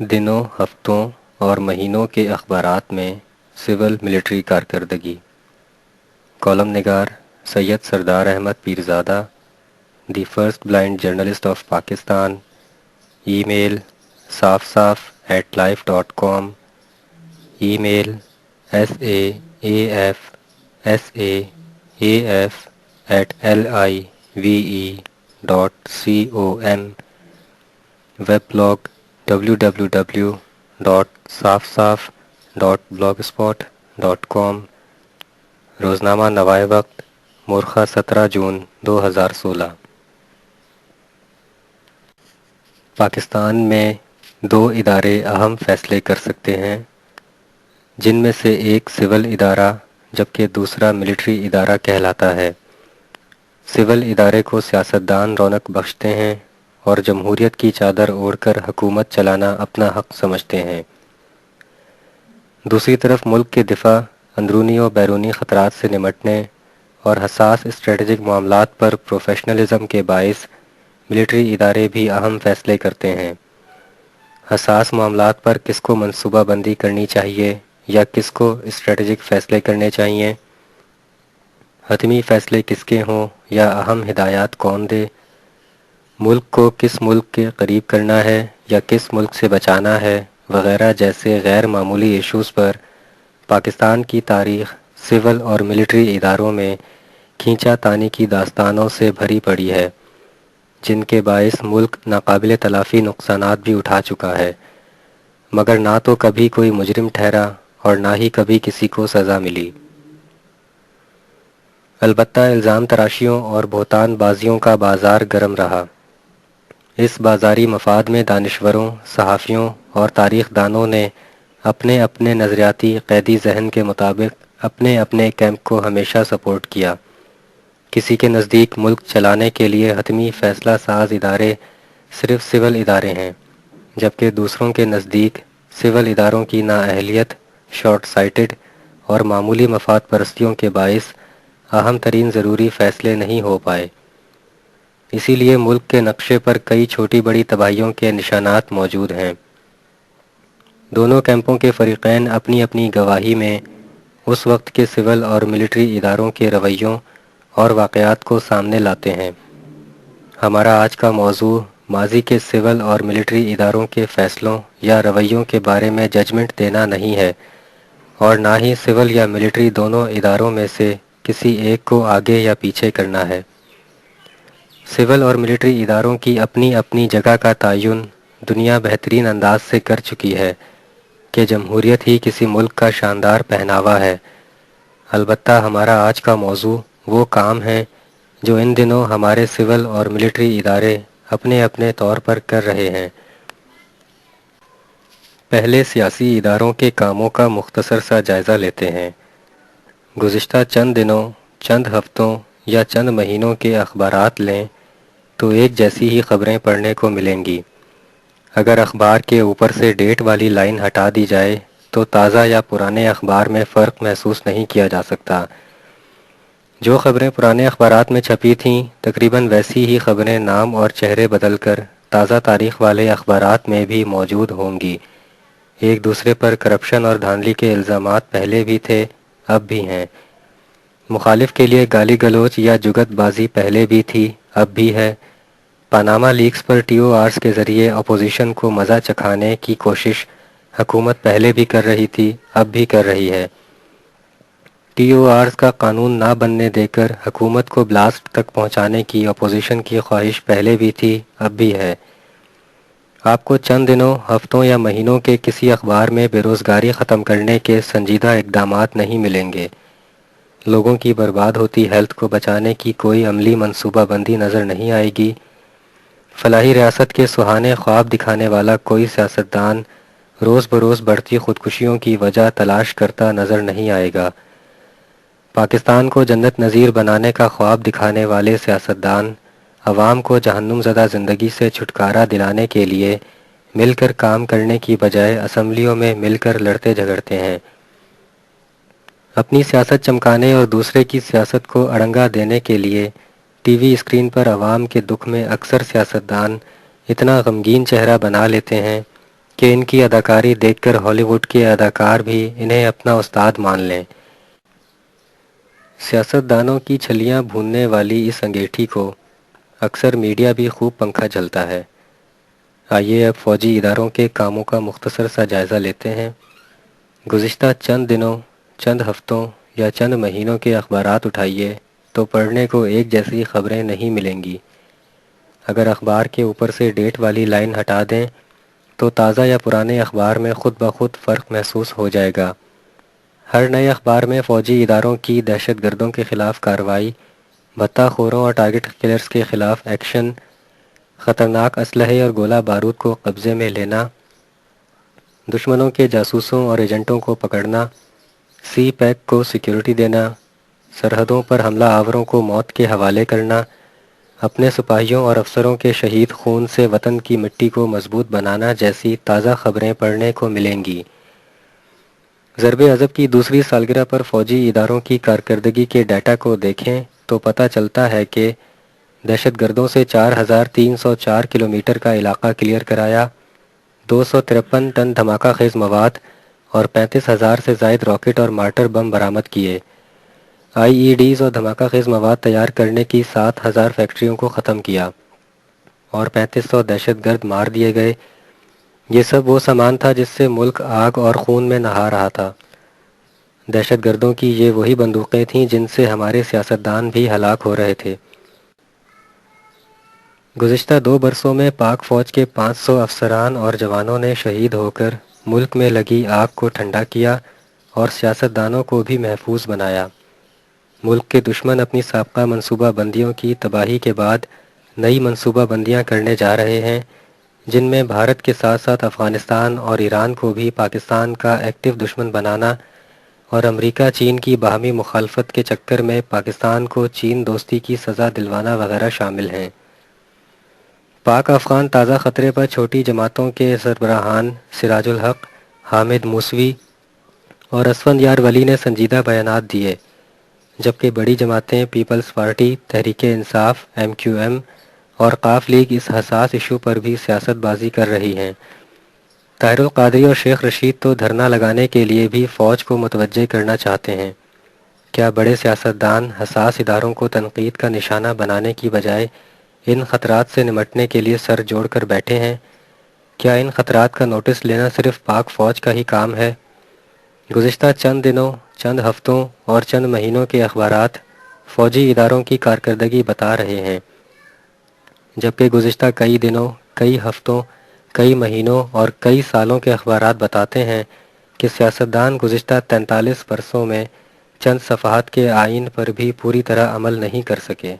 دنوں، ہفتوں اور مہینوں کے اخبارات میں سول ملٹری کارکردگی۔ کالم نگار Syed Sardar Ahmed Pirzada, the first blind journalist of Pakistan. Email safsaf@life.com، email saafaf@live.com، web blog www.safsaf.blogspot.com۔ روزنامہ نوائے وقت، مورخہ 17 جون 2016۔ پاکستان میں 2 ادارے اہم فیصلے کر سکتے ہیں، جن میں سے ایک سول ادارہ جبکہ دوسرا ملٹری ادارہ کہلاتا ہے۔ سول ادارے کو سیاستدان رونق بخشتے ہیں اور جمہوریت کی چادر اوڑھ کر حکومت چلانا اپنا حق سمجھتے ہیں۔ دوسری طرف ملک کے دفاع، اندرونی و بیرونی خطرات سے نمٹنے اور حساس اسٹریٹجک معاملات پر پروفیشنلزم کے باعث ملٹری ادارے بھی اہم فیصلے کرتے ہیں۔ حساس معاملات پر کس کو منصوبہ بندی کرنی چاہیے یا کس کو اسٹریٹجک فیصلے کرنے چاہیے، حتمی فیصلے کس کے ہوں یا اہم ہدایات کون دے، ملک کو کس ملک کے قریب کرنا ہے یا کس ملک سے بچانا ہے وغیرہ جیسے غیر معمولی ایشوز پر پاکستان کی تاریخ سول اور ملٹری اداروں میں کھینچا تانی کی داستانوں سے بھری پڑی ہے، جن کے باعث ملک ناقابل تلافی نقصانات بھی اٹھا چکا ہے، مگر نہ تو کبھی کوئی مجرم ٹھہرا اور نہ ہی کبھی کسی کو سزا ملی۔ البتہ الزام تراشیوں اور بہتان بازیوں کا بازار گرم رہا۔ اس بازاری مفاد میں دانشوروں، صحافیوں اور تاریخ دانوں نے اپنے اپنے نظریاتی قیدی ذہن کے مطابق اپنے اپنے کیمپ کو ہمیشہ سپورٹ کیا۔ کسی کے نزدیک ملک چلانے کے لیے حتمی فیصلہ ساز ادارے صرف سول ادارے ہیں، جبکہ دوسروں کے نزدیک سول اداروں کی نااہلیت، شارٹ سائٹڈ اور معمولی مفاد پرستیوں کے باعث اہم ترین ضروری فیصلے نہیں ہو پائے۔ اسی لیے ملک کے نقشے پر کئی چھوٹی بڑی تباہیوں کے نشانات موجود ہیں۔ دونوں کیمپوں کے فریقین اپنی اپنی گواہی میں اس وقت کے سول اور ملٹری اداروں کے رویوں اور واقعات کو سامنے لاتے ہیں۔ ہمارا آج کا موضوع ماضی کے سول اور ملٹری اداروں کے فیصلوں یا رویوں کے بارے میں ججمنٹ دینا نہیں ہے، اور نہ ہی سول یا ملٹری دونوں اداروں میں سے کسی ایک کو آگے یا پیچھے کرنا ہے۔ سول اور ملٹری اداروں کی اپنی اپنی جگہ کا تعین دنیا بہترین انداز سے کر چکی ہے کہ جمہوریت ہی کسی ملک کا شاندار پہناوا ہے۔ البتہ ہمارا آج کا موضوع وہ کام ہے جو ان دنوں ہمارے سول اور ملٹری ادارے اپنے اپنے طور پر کر رہے ہیں۔ پہلے سیاسی اداروں کے کاموں کا مختصر سا جائزہ لیتے ہیں۔ گزشتہ چند دنوں، چند ہفتوں یا چند مہینوں کے اخبارات لیں تو ایک جیسی ہی خبریں پڑھنے کو ملیں گی۔ اگر اخبار کے اوپر سے ڈیٹ والی لائن ہٹا دی جائے تو تازہ یا پرانے اخبار میں فرق محسوس نہیں کیا جا سکتا۔ جو خبریں پرانے اخبارات میں چھپی تھیں تقریباً ویسی ہی خبریں نام اور چہرے بدل کر تازہ تاریخ والے اخبارات میں بھی موجود ہوں گی۔ ایک دوسرے پر کرپشن اور دھاندلی کے الزامات پہلے بھی تھے، اب بھی ہیں۔ مخالف کے لیے گالی گلوچ یا جگت بازی پہلے بھی تھی، اب بھی ہے۔ پاناما لیکس پر TORs کے ذریعے اپوزیشن کو مزہ چکھانے کی کوشش حکومت پہلے بھی کر رہی تھی، اب بھی کر رہی ہے۔ TORs کا قانون نہ بننے دے کر حکومت کو بلاسٹ تک پہنچانے کی اپوزیشن کی خواہش پہلے بھی تھی، اب بھی ہے۔ آپ کو چند دنوں، ہفتوں یا مہینوں کے کسی اخبار میں بے روزگاری ختم کرنے کے سنجیدہ اقدامات نہیں ملیں گے۔ لوگوں کی برباد ہوتی ہیلتھ کو بچانے کی کوئی عملی منصوبہ بندی نظر نہیں آئے گی۔ فلاحی ریاست کے سہانے خواب دکھانے والا کوئی سیاستدان روز بروز بڑھتی خودکشیوں کی وجہ تلاش کرتا نظر نہیں آئے گا۔ پاکستان کو جنت نظیر بنانے کا خواب دکھانے والے سیاستدان عوام کو جہنم زدہ زندگی سے چھٹکارا دلانے کے لیے مل کر کام کرنے کی بجائے اسمبلیوں میں مل کر لڑتے جھگڑتے ہیں۔ اپنی سیاست چمکانے اور دوسرے کی سیاست کو اڑنگا دینے کے لیے ٹی وی اسکرین پر عوام کے دکھ میں اکثر سیاستدان اتنا غمگین چہرہ بنا لیتے ہیں کہ ان کی اداکاری دیکھ کر ہالی ووڈ کے اداکار بھی انہیں اپنا استاد مان لیں۔ سیاست دانوں کی چھلیاں بھوننے والی اس انگیٹھی کو اکثر میڈیا بھی خوب پنکھا جھلتا ہے۔ آئیے اب فوجی اداروں کے کاموں کا مختصر سا جائزہ لیتے ہیں۔ گزشتہ چند دنوں، چند ہفتوں یا چند مہینوں کے اخبارات اٹھائیے تو پڑھنے کو ایک جیسی خبریں نہیں ملیں گی۔ اگر اخبار کے اوپر سے ڈیٹ والی لائن ہٹا دیں تو تازہ یا پرانے اخبار میں خود بخود فرق محسوس ہو جائے گا۔ ہر نئے اخبار میں فوجی اداروں کی دہشت گردوں کے خلاف کارروائی، بھتہ خوروں اور ٹارگٹ کلرز کے خلاف ایکشن، خطرناک اسلحے اور گولہ بارود کو قبضے میں لینا، دشمنوں کے جاسوسوں اور ایجنٹوں کو پکڑنا، سی پیک کو سیکیورٹی دینا، سرحدوں پر حملہ آوروں کو موت کے حوالے کرنا، اپنے سپاہیوں اور افسروں کے شہید خون سے وطن کی مٹی کو مضبوط بنانا جیسی تازہ خبریں پڑھنے کو ملیں گی۔ ضرب عضب کی دوسری سالگرہ پر فوجی اداروں کی کارکردگی کے ڈیٹا کو دیکھیں تو پتہ چلتا ہے کہ دہشت گردوں سے 4304 کلومیٹر کا علاقہ کلیئر کرایا، 253 ٹن دھماکہ خیز مواد اور 35,000 سے زائد راکٹ اور مارٹر بم برآمد کیے، آئی ای ڈیز اور دھماکہ خیز مواد تیار کرنے کی 7,000 فیکٹریوں کو ختم کیا اور 3500 دہشت گرد مار دیے گئے۔ یہ سب وہ سامان تھا جس سے ملک آگ اور خون میں نہا رہا تھا۔ دہشت گردوں کی یہ وہی بندوقیں تھیں جن سے ہمارے سیاستدان بھی ہلاک ہو رہے تھے۔ گزشتہ 2 برسوں میں پاک فوج کے 500 افسران اور جوانوں نے شہید ہو کر ملک میں لگی آگ کو ٹھنڈا کیا اور سیاستدانوں کو بھی محفوظ بنایا۔ ملک کے دشمن اپنی سابقہ منصوبہ بندیوں کی تباہی کے بعد نئی منصوبہ بندیاں کرنے جا رہے ہیں، جن میں بھارت کے ساتھ ساتھ افغانستان اور ایران کو بھی پاکستان کا ایکٹیو دشمن بنانا اور امریکہ چین کی باہمی مخالفت کے چکر میں پاکستان کو چین دوستی کی سزا دلوانا وغیرہ شامل ہیں۔ پاک افغان تازہ خطرے پر چھوٹی جماعتوں کے سربراہان سراج الحق، حامد موسوی اور اسفند یار ولی نے سنجیدہ بیانات دیے، جبکہ بڑی جماعتیں Peoples party, Tehreek Insaf, M Q M اور قاف لیگ اس حساس ایشو پر بھی سیاست بازی کر رہی ہیں۔ طاہر القادری اور شیخ رشید تو دھرنا لگانے کے لیے بھی فوج کو متوجہ کرنا چاہتے ہیں۔ کیا بڑے سیاستدان حساس اداروں کو تنقید کا نشانہ بنانے کی بجائے ان خطرات سے نمٹنے کے لیے سر جوڑ کر بیٹھے ہیں؟ کیا ان خطرات کا نوٹس لینا صرف پاک فوج کا ہی کام ہے؟ گزشتہ چند دنوں، چند ہفتوں اور چند مہینوں کے اخبارات فوجی اداروں کی کارکردگی بتا رہے ہیں، جبکہ گزشتہ کئی دنوں، کئی ہفتوں، کئی مہینوں اور کئی سالوں کے اخبارات بتاتے ہیں کہ سیاستدان گزشتہ 43 برسوں میں چند صفحات کے آئین پر بھی پوری طرح عمل نہیں کر سکے۔